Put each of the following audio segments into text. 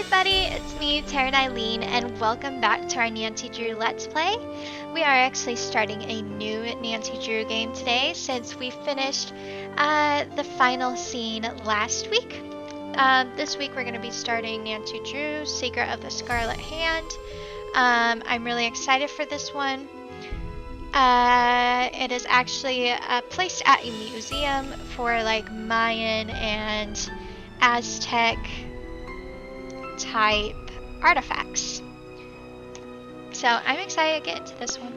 everybody, it's me, Tara Eileen, and welcome back to our Nancy Drew Let's Play. We are actually starting a new Nancy Drew game today since we finished the final scene last week. This week we're going to be starting Nancy Drew, Secret of the Scarlet Hand. I'm really excited for this one. It is actually placed at a museum for like Mayan and Aztec type artifacts. So I'm excited to get into this one.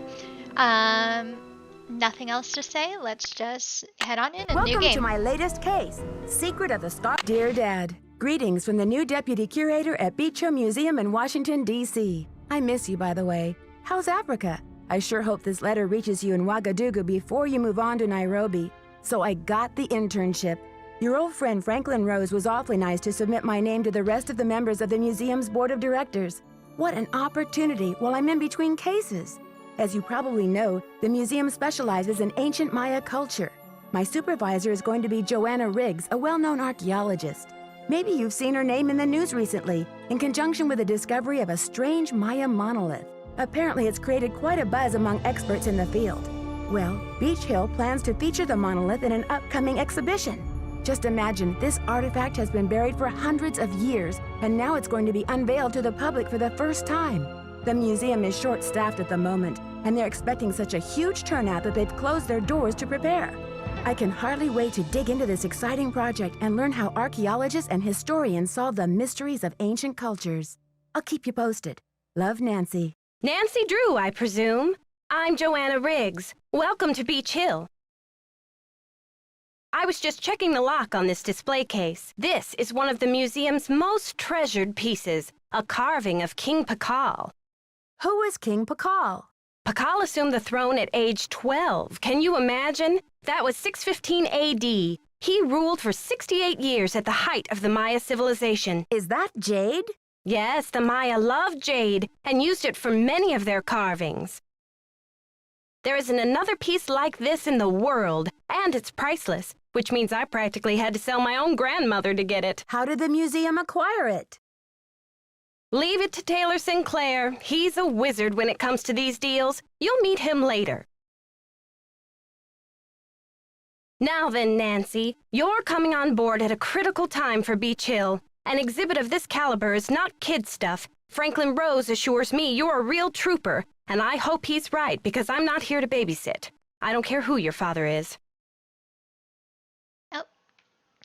Nothing else to say. Let's just head on in a new game. Welcome to my latest case, Secret of the Scarlet. Dear Dad, greetings from the new deputy curator at Beech Hill Museum in Washington, D.C. I miss you, by the way. How's Africa? I sure hope this letter reaches you in Ouagadougou before you move on to Nairobi. So I got the internship. Your old friend Franklin Rose was awfully nice to submit my name to the rest of the members of the museum's board of directors. What an opportunity while I'm in between cases. As you probably know, the museum specializes in ancient Maya culture. My supervisor is going to be Joanna Riggs, a well-known archaeologist. Maybe you've seen her name in the news recently, in conjunction with the discovery of a strange Maya monolith. Apparently, it's created quite a buzz among experts in the field. Well, Beech Hill plans to feature the monolith in an upcoming exhibition. Just imagine, this artifact has been buried for hundreds of years, and now it's going to be unveiled to the public for the first time. The museum is short-staffed at the moment, and they're expecting such a huge turnout that they've closed their doors to prepare. I can hardly wait to dig into this exciting project and learn how archaeologists and historians solve the mysteries of ancient cultures. I'll keep you posted. Love, Nancy. Nancy Drew, I presume. I'm Joanna Riggs. Welcome to Beech Hill. I was just checking the lock on this display case. This is one of the museum's most treasured pieces, a carving of King Pakal. Who is King Pakal? Pakal assumed the throne at age 12. Can you imagine? That was 615 A.D. He ruled for 68 years at the height of the Maya civilization. Is that jade? Yes, the Maya loved jade and used it for many of their carvings. There isn't another piece like this in the world, and it's priceless, which means I practically had to sell my own grandmother to get it. How did the museum acquire it? Leave it to Taylor Sinclair. He's a wizard when it comes to these deals. You'll meet him later. Now then, Nancy, you're coming on board at a critical time for Beech Hill. An exhibit of this caliber is not kid stuff. Franklin Rose assures me you're a real trooper, and I hope he's right because I'm not here to babysit. I don't care who your father is. Oh,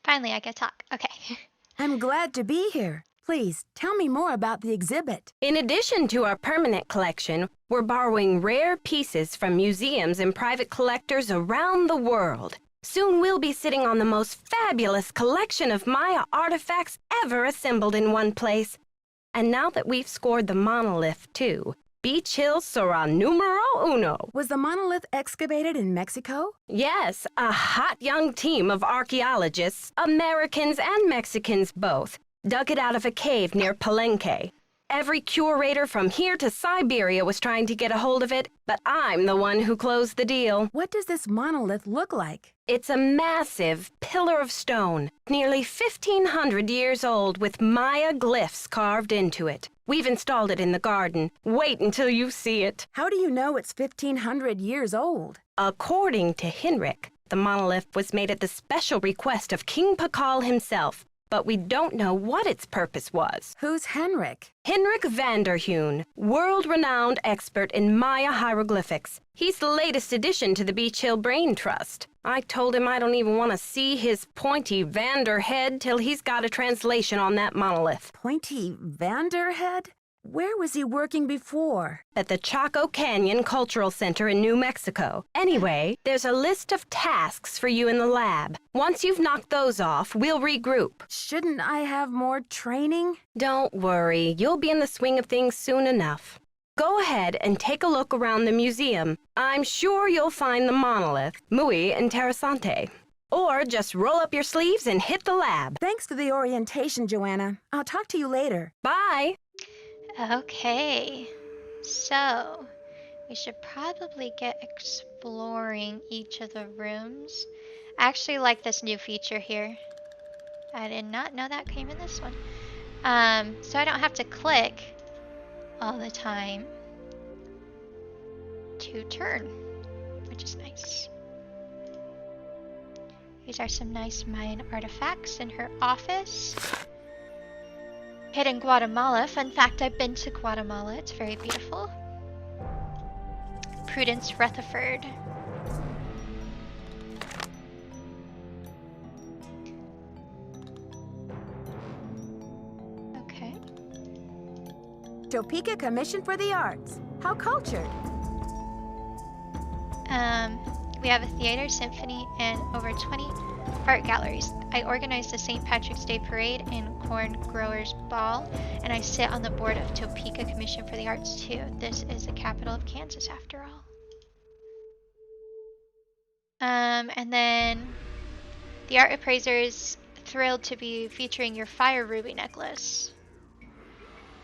finally I get to talk. Okay. I'm glad to be here. Please, tell me more about the exhibit. In addition to our permanent collection, we're borrowing rare pieces from museums and private collectors around the world. Soon we'll be sitting on the most fabulous collection of Maya artifacts ever assembled in one place. And now that we've scored the monolith, too, Beech Hill sera numero uno. Was the monolith excavated in Mexico? Yes, a hot young team of archaeologists, Americans and Mexicans both, dug it out of a cave near Palenque. Every curator from here to Siberia was trying to get a hold of it, but I'm the one who closed the deal. What does this monolith look like? It's a massive pillar of stone, nearly 1,500 years old, with Maya glyphs carved into it. We've installed it in the garden. Wait until you see it. How do you know it's 1,500 years old? According to Henrik, the monolith was made at the special request of King Pakal himself, but we don't know what its purpose was. Who's Henrik? Henrik Vanderheun, world-renowned expert in Maya hieroglyphics. He's the latest addition to the Beech Hill Brain Trust. I told him I don't even want to see his pointy Vander head till he's got a translation on that monolith. Pointy Vanderhead? Where was he working before? At the Chaco Canyon Cultural Center in New Mexico. Anyway, there's a list of tasks for you in the lab. Once you've knocked those off, we'll regroup. Shouldn't I have more training? Don't worry, you'll be in the swing of things soon enough. Go ahead and take a look around the museum. I'm sure you'll find the monolith, muy interesante. Or just roll up your sleeves and hit the lab. Thanks for the orientation, Joanna. I'll talk to you later. Bye! Okay, so we should probably get exploring each of the rooms. I actually like this new feature here. I did not know that came in this one. So I don't have to click all the time to turn, which is nice. These are some nice Mayan artifacts in her office. Hidden Guatemala. Fun fact, I've been to Guatemala. It's very beautiful. Prudence Rutherford. Okay. Topeka Commission for the Arts. How cultured. We have a theater, symphony, and over 20 art galleries. I organized the St. Patrick's Day Parade and Corn Growers Ball, and I sit on the board of Topeka Commission for the Arts too. This is the capital of Kansas after all. And then the art appraiser is thrilled to be featuring your fire ruby necklace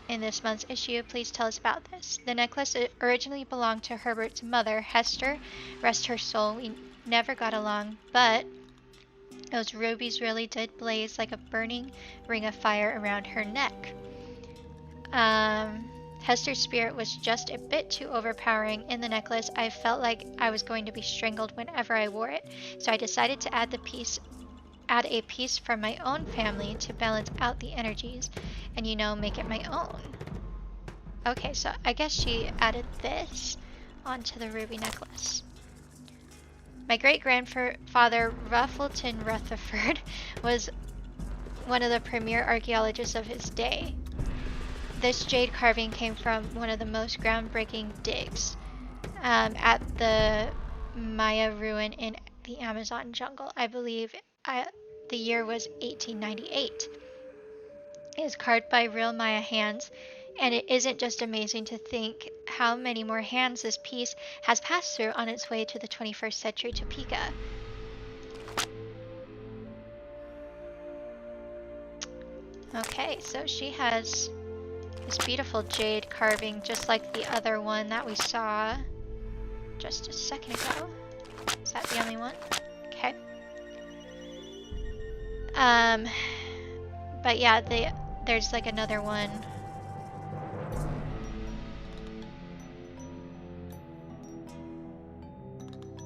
in this month's issue. Please tell us about this. The necklace originally belonged to Herbert's mother, Hester. Rest her soul, we never got along, but those rubies really did blaze like a burning ring of fire around her neck. Hester's spirit was just a bit too overpowering in the necklace. I felt like I was going to be strangled whenever I wore it, so I decided to add a piece from my own family to balance out the energies and, you know, make it my own. Okay, so I guess she added this onto the ruby necklace. My great-grandfather Ruffleton Rutherford was one of the premier archaeologists of his day. This jade carving came from one of the most groundbreaking digs at the Maya ruin in the Amazon jungle. I believe the year was 1898. It is carved by real Maya hands, and it isn't just amazing to think how many more hands this piece has passed through on its way to the 21st century Topeka. Okay, so she has this beautiful jade carving just like the other one that we saw just a second ago. Is that the only one? Okay. But yeah, there's like another one.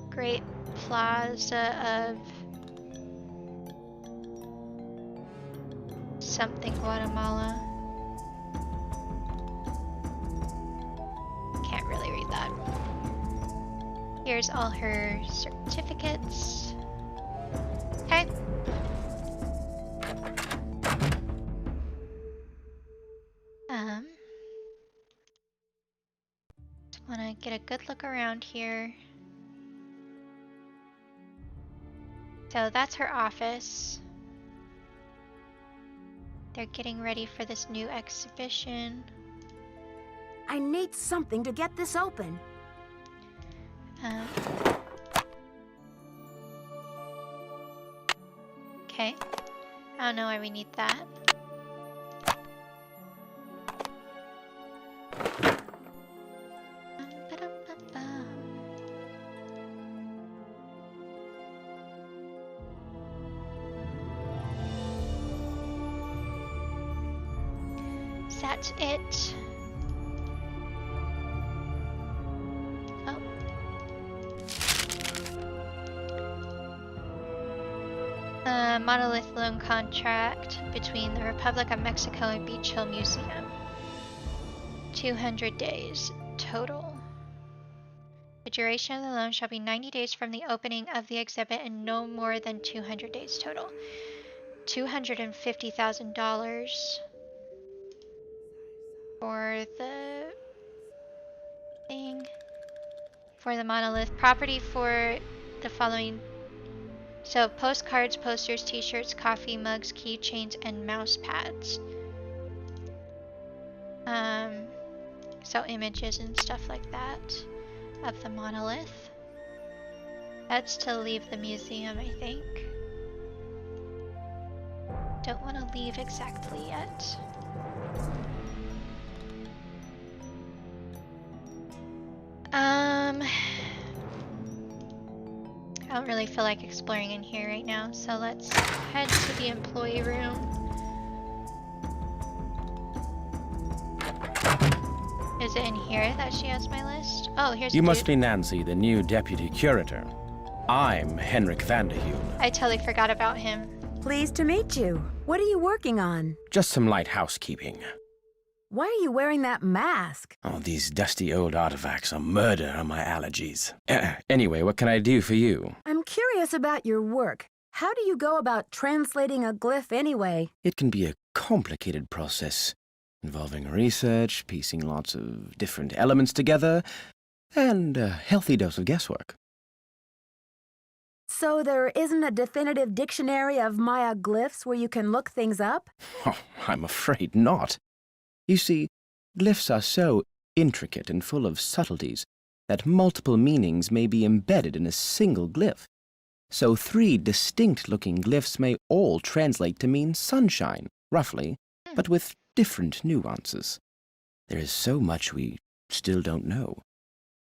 Great Plaza of something Guatemala. Can't really read that. Here's all her certificates. Okay. Just wanna get a good look around here. So that's her office. They're getting ready for this new exhibition. I need something to get this open. Okay. I don't know why we need that. That's it. Oh. Monolith loan contract between the Republic of Mexico and Beech Hill Museum. 200 days total. The duration of the loan shall be 90 days from the opening of the exhibit and no more than 200 days total. $250,000 for the thing. For the monolith. Property for the following. So postcards, posters, t-shirts, coffee mugs, keychains, and mouse pads. So images and stuff like that of the monolith. That's to leave the museum, I think. Don't want to leave exactly yet. I don't really feel like exploring in here right now, so let's head to the employee room. Is it in here that she has my list? Oh, here's a You dude. must be Nancy, the new deputy curator. I'm Henrik Vanderhune. I totally forgot about him. Pleased to meet you. What are you working on? Just some light housekeeping. Why are you wearing that mask? Oh, these dusty old artifacts are murder on my allergies. Anyway, what can I do for you? I'm curious about your work. How do you go about translating a glyph anyway? It can be a complicated process, involving research, piecing lots of different elements together, and a healthy dose of guesswork. So there isn't a definitive dictionary of Maya glyphs where you can look things up? Oh, I'm afraid not. You see, glyphs are so intricate and full of subtleties that multiple meanings may be embedded in a single glyph. So 3 distinct-looking glyphs may all translate to mean sunshine, roughly, but with different nuances. There is so much we still don't know.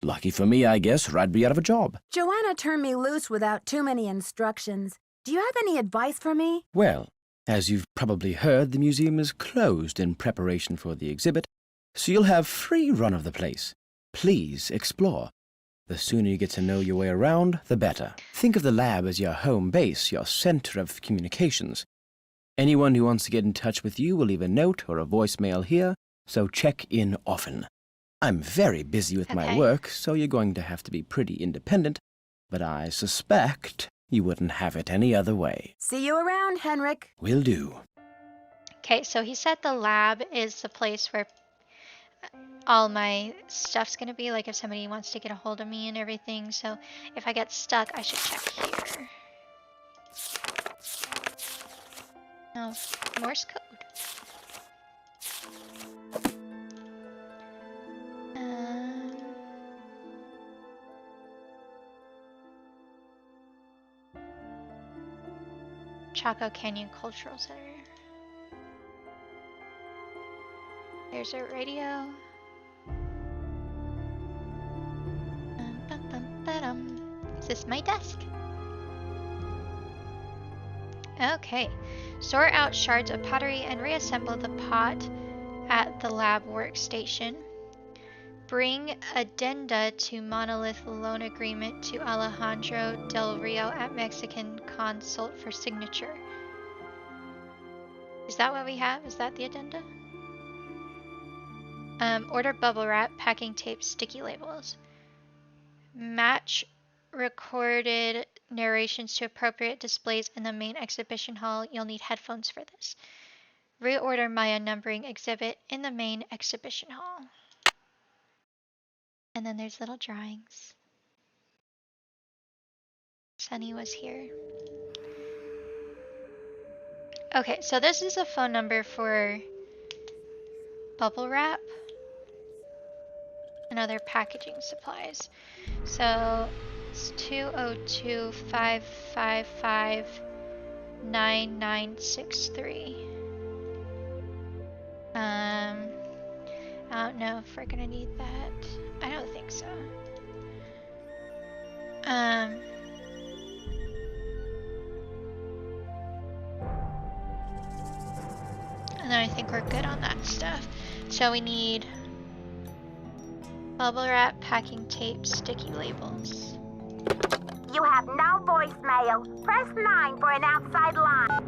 Lucky for me, I guess, or I'd be out of a job. Joanna turned me loose without too many instructions. Do you have any advice for me? Well, as you've probably heard, the museum is closed in preparation for the exhibit, so you'll have free run of the place. Please explore. The sooner you get to know your way around, the better. Think of the lab as your home base, your center of communications. Anyone who wants to get in touch with you will leave a note or a voicemail here, so check in often. I'm very busy with my work, so you're going to have to be pretty independent, but I suspect you wouldn't have it any other way. See you around, Henrik. Will do. Okay, so he said the lab is the place where all my stuff's gonna be, like if somebody wants to get a hold of me and everything. So if I get stuck, I should check here. Oh, Morse code. Chaco Canyon Cultural Center. There's a radio. Is this my desk? Okay. Sort out shards of pottery and reassemble the pot at the lab workstation. Bring addenda to monolith loan agreement to Alejandro Del Rio at Mexican consulate for signature. Is that what we have? Is that the addenda? Order bubble wrap, packing tape, sticky labels. Match recorded narrations to appropriate displays in the main exhibition hall. You'll need headphones for this. Reorder Maya numbering exhibit in the main exhibition hall. And then there's little drawings. Sunny was here. Okay, so this is a phone number for bubble wrap and other packaging supplies. So it's 202-555-9963. I don't know if we're gonna need that. I don't think so. And then I think we're good on that stuff. So we need bubble wrap, packing tape, sticky labels. You have no voicemail. Press 9 for an outside line.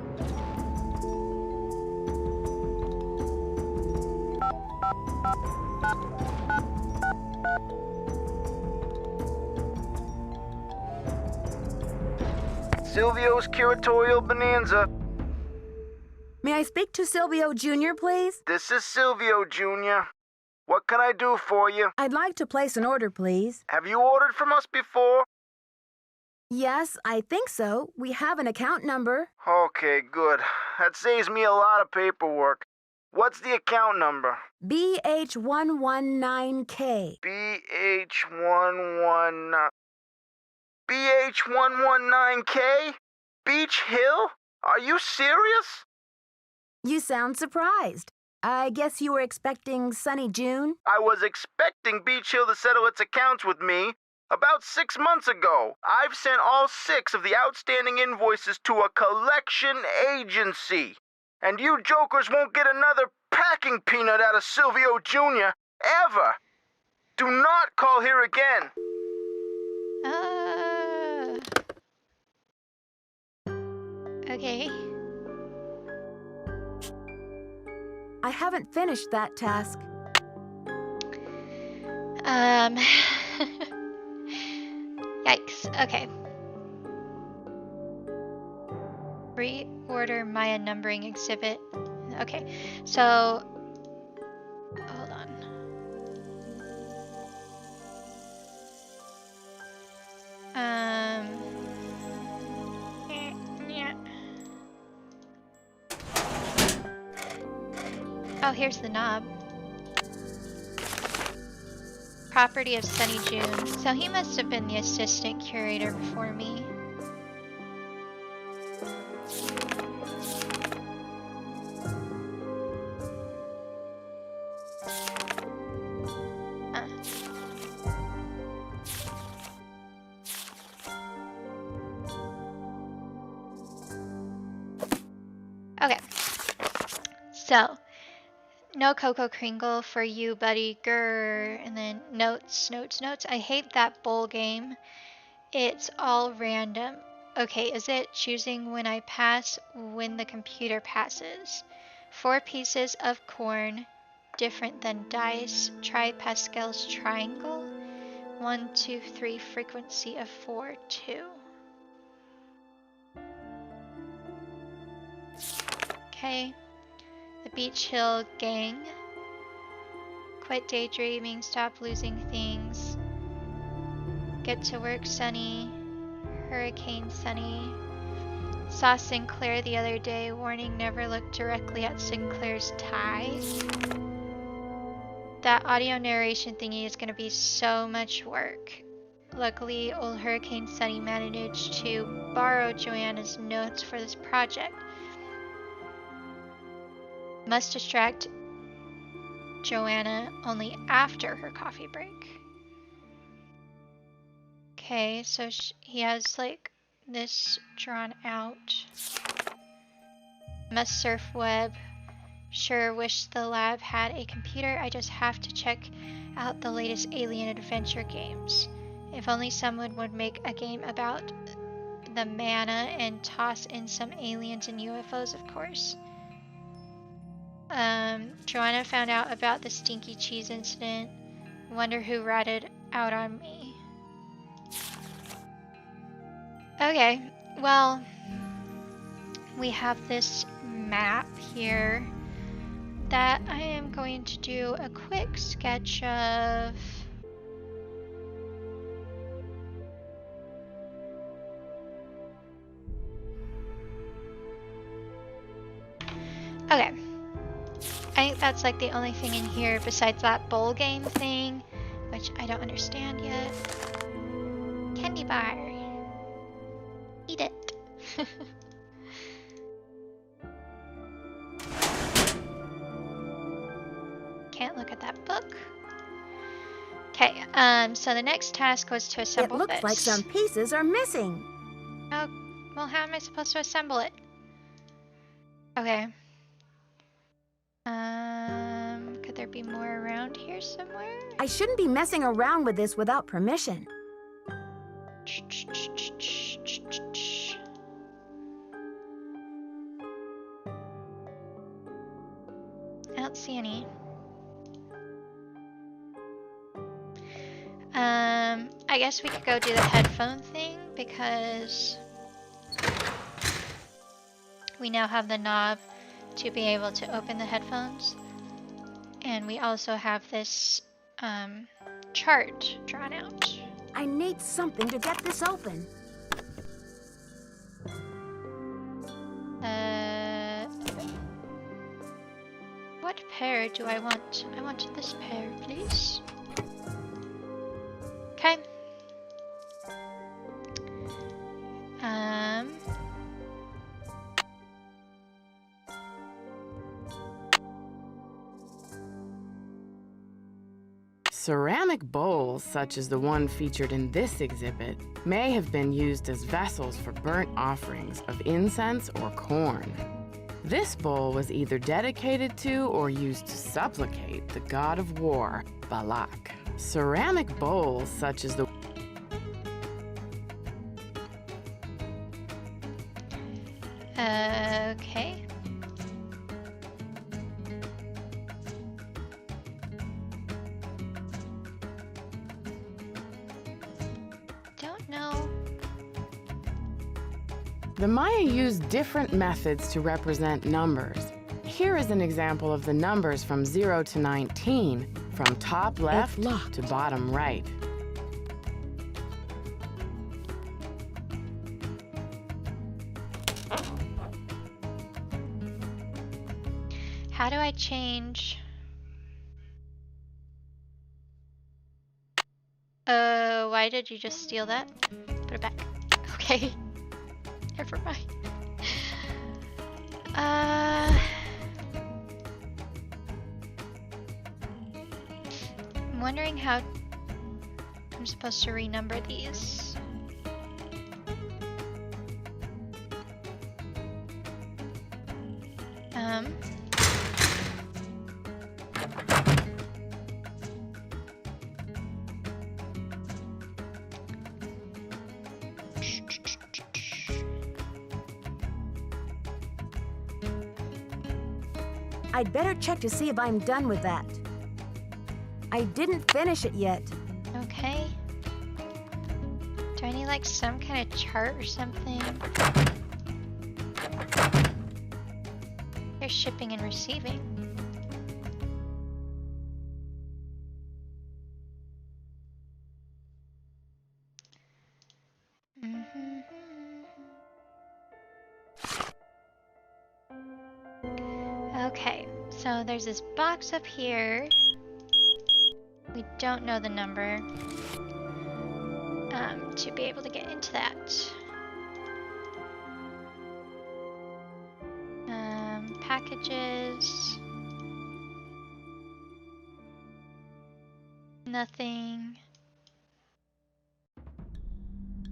Silvio's Curatorial Bonanza. May I speak to Silvio Jr., please? This is Silvio Jr. What can I do for you? I'd like to place an order, please. Have you ordered from us before? Yes, I think so. We have an account number. Okay, good. That saves me a lot of paperwork. What's the account number? BH119K. BH119... BH119K? Beech Hill? Are you serious? You sound surprised. I guess you were expecting Sunny June? I was expecting Beech Hill to settle its accounts with me about 6 months ago. I've sent all 6 of the outstanding invoices to a collection agency. And you jokers won't get another packing peanut out of Silvio Jr. Ever. Do not call here again. Okay. I haven't finished that task. Yikes. Okay. Reorder Mayan numbering exhibit. Okay, so hold on. Yeah. Oh, here's the knob. Property of Sunny June. So he must have been the assistant curator before me. Okay. So, no Cocoa Kringle for you, buddy. Grr. And then notes. I hate that bowl game. It's all random. Okay, is it choosing when I pass when the computer passes? 4 pieces of corn, different than dice. Try Pascal's triangle. 1, 2, 3, frequency of 4, 2. Okay. The Beech Hill gang. Quit daydreaming, stop losing things. Get to work, Sunny. Hurricane Sunny. Saw Sinclair the other day. Warning, never look directly at Sinclair's tie. That audio narration thingy is gonna be so much work. Luckily, old Hurricane Sunny managed to borrow Joanna's notes for this project. Must distract Joanna only after her coffee break. Okay, so he has like this drawn out. Must surf web. Sure wish the lab had a computer. I just have to check out the latest alien adventure games. If only someone would make a game about the mana and toss in some aliens and UFOs, of course. Joanna found out about the stinky cheese incident. Wonder who ratted out on me. Okay, well, we have this map here that I am going to do a quick sketch of. Okay. I think that's like the only thing in here besides that bowl game thing, which I don't understand yet. Candy bar. Eat it. Can't look at that book. Okay, so the next task was to assemble this. It looks like some pieces are missing. Oh, well, how am I supposed to assemble it? Okay. Could there be more around here somewhere? I shouldn't be messing around with this without permission. I don't see any. I guess we could go do the headphone thing because we now have the knob to be able to open the headphones. And we also have this chart drawn out. I need something to get this open. What pair do I want? I want this pair, please. Okay. Ceramic bowls, such as the one featured in this exhibit, may have been used as vessels for burnt offerings of incense or corn. This bowl was either dedicated to or used to supplicate the god of war, Balak. Ceramic bowls such as the Okay. Don't know. The Maya used different methods to represent numbers. Here is an example of the numbers from 0 to 19, from top left to bottom right. How do I change? Why did you just steal that? Put it back. Okay. Never mind. I'm wondering how I'm supposed to renumber these. I'd better check to see if I'm done with that. I didn't finish it yet. Okay. Do I need like some kind of chart or something? There's shipping and receiving. Okay, so there's this box up here. We don't know the number to be able to get into that. Packages. Nothing.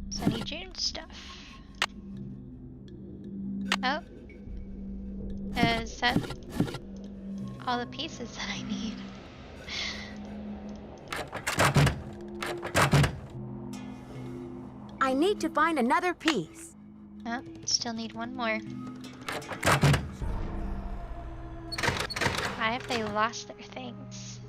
Sunny June stuff. Oh. Is that all the pieces that I need? I need to find another piece. Oh, still need one more. Why have they lost their things?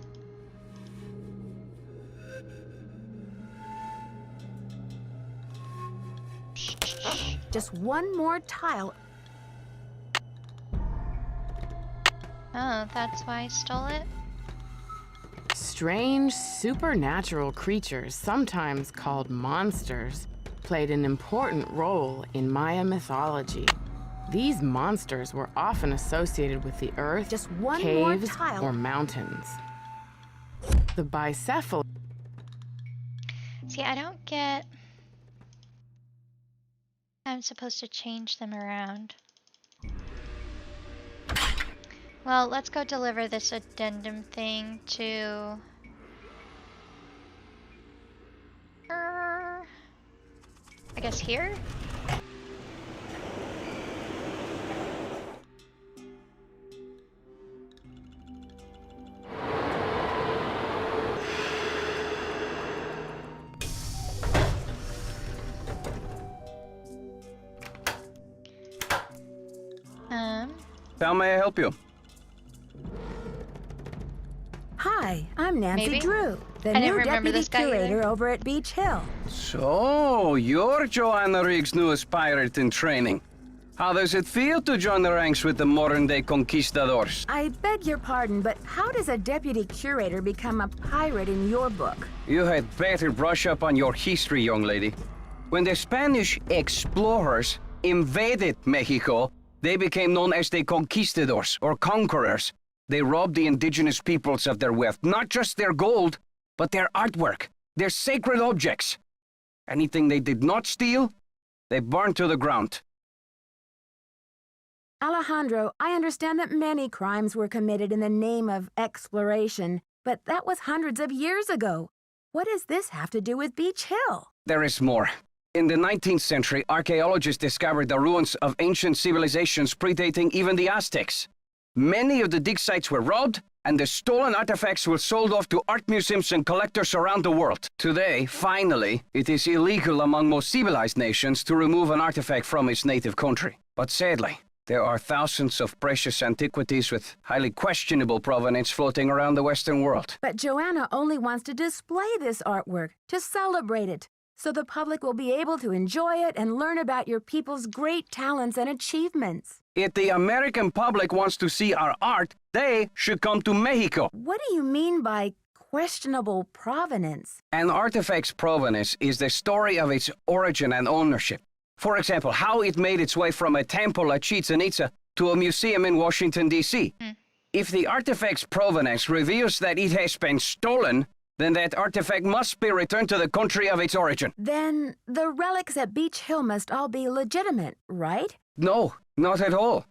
Just one more tile. Oh, that's why I stole it? Strange, supernatural creatures, sometimes called monsters, played an important role in Maya mythology. These monsters were often associated with the earth, Just one more caves, tile. or mountains. The bicephal. See, I don't get... I'm supposed to change them around. Well, let's go deliver this addendum thing to... I guess here? How may I help you? Hi, I'm Nancy Maybe? Drew, the I didn't new remember deputy this guy curator either. over at Beech Hill. So, you're Joanna Riggs' newest pirate in training. How does it feel to join the ranks with the modern-day conquistadors? I beg your pardon, but how does a deputy curator become a pirate in your book? You had better brush up on your history, young lady. When the Spanish explorers invaded Mexico, they became known as the conquistadors, or conquerors. They robbed the indigenous peoples of their wealth, not just their gold, but their artwork, their sacred objects. Anything they did not steal, they burned to the ground. Alejandro, I understand that many crimes were committed in the name of exploration, but that was hundreds of years ago. What does this have to do with Beech Hill? There is more. In the 19th century, archaeologists discovered the ruins of ancient civilizations predating even the Aztecs. Many of the dig sites were robbed, and the stolen artifacts were sold off to art museums and collectors around the world. Today, finally, it is illegal among most civilized nations to remove an artifact from its native country. But sadly, there are thousands of precious antiquities with highly questionable provenance floating around the Western world. But Joanna only wants to display this artwork, to celebrate it, so the public will be able to enjoy it and learn about your people's great talents and achievements. If the American public wants to see our art, they should come to Mexico. What do you mean by questionable provenance? An artifact's provenance is the story of its origin and ownership. For example, how it made its way from a temple at Chichen Itza to a museum in Washington, D.C. If the artifact's provenance reveals that it has been stolen, then that artifact must be returned to the country of its origin. Then the relics at Beech Hill must all be legitimate, right? No, not at all.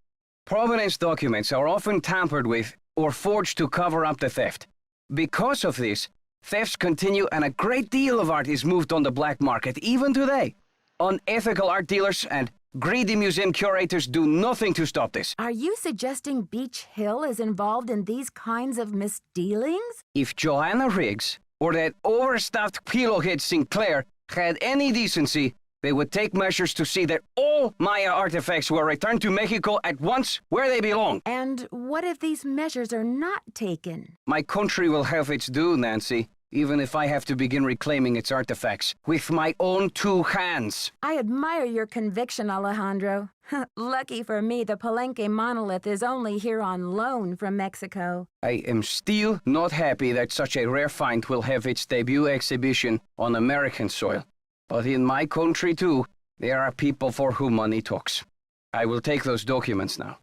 Provenance documents are often tampered with or forged to cover up the theft. Because of this, thefts continue and a great deal of art is moved on the black market, even today. Unethical art dealers and greedy museum curators do nothing to stop this. Are you suggesting Beech Hill is involved in these kinds of misdealings? If Joanna Riggs or that overstuffed pillowhead Sinclair had any decency, they would take measures to see that all Maya artifacts were returned to Mexico at once where they belong. And what if these measures are not taken? My country will have its due, Nancy, even if I have to begin reclaiming its artifacts with my own two hands. I admire your conviction, Alejandro. Lucky for me, the Palenque monolith is only here on loan from Mexico. I am still not happy that such a rare find will have its debut exhibition on American soil. But in my country, too, there are people for whom money talks. I will take those documents now.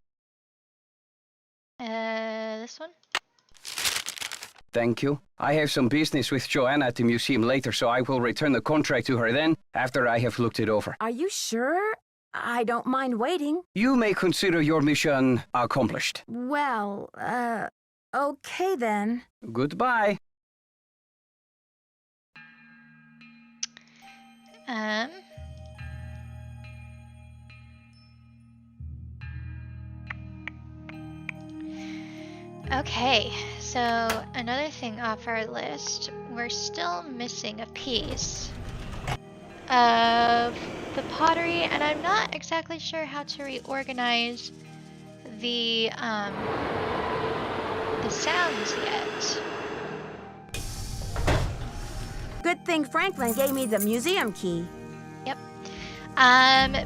This one? Thank you. I have some business with Joanna at the museum later, so I will return the contract to her then, after I have looked it over. Are you sure? I don't mind waiting. You may consider your mission accomplished. Well, okay then. Goodbye. Okay, so another thing off our list, we're still missing a piece of the pottery, and I'm not exactly sure how to reorganize the sounds yet. Good thing Franklin gave me the museum key. Yep.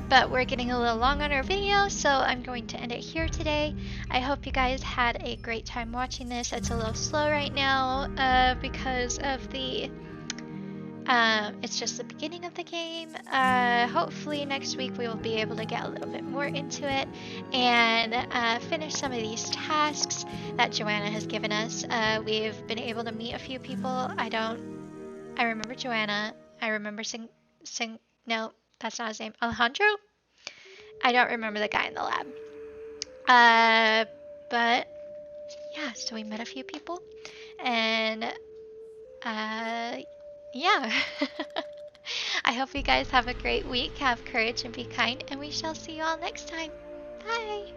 But we're getting a little long on our video, so I'm going to end it here today. I hope you guys had a great time watching this. It's a little slow right now because of the it's just the beginning of the game. Hopefully next week we will be able to get a little bit more into it and finish some of these tasks that Joanna has given us. We've been able to meet a few people. I remember Joanna. I remember no, that's not his name. Alejandro? I don't remember the guy in the lab. But yeah, so we met a few people and yeah. I hope you guys have a great week, have courage and be kind, and we shall see you all next time. Bye!